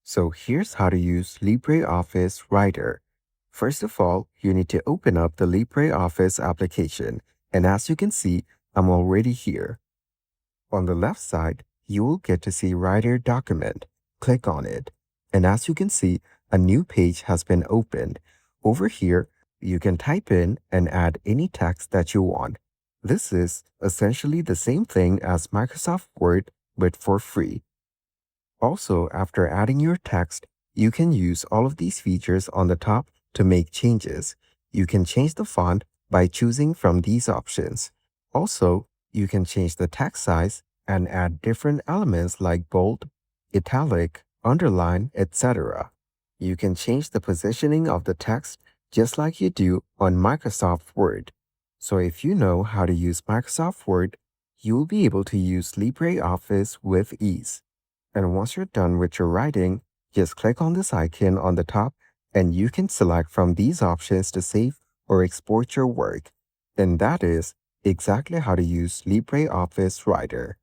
So here's how to use LibreOffice Writer. First of all, you need to open up the LibreOffice application, and as you can see, I'm already here. On the left side, you will get to see Writer document. Click on it. And as you can see, a new page has been opened. Over here, you can type in and add any text that you want. This is essentially the same thing as Microsoft Word, but for free. Also, after adding your text, you can use all of these features on the top to make changes. You can change the font by choosing from these options. Also, you can change the text size and add different elements like bold, italic, underline, etc. You can change the positioning of the text just like you do on Microsoft Word. So if you know how to use Microsoft Word, you will be able to use LibreOffice with ease. And once you're done with your writing, just click on this icon on the top and you can select from these options to save or export your work. And that is exactly how to use LibreOffice Writer.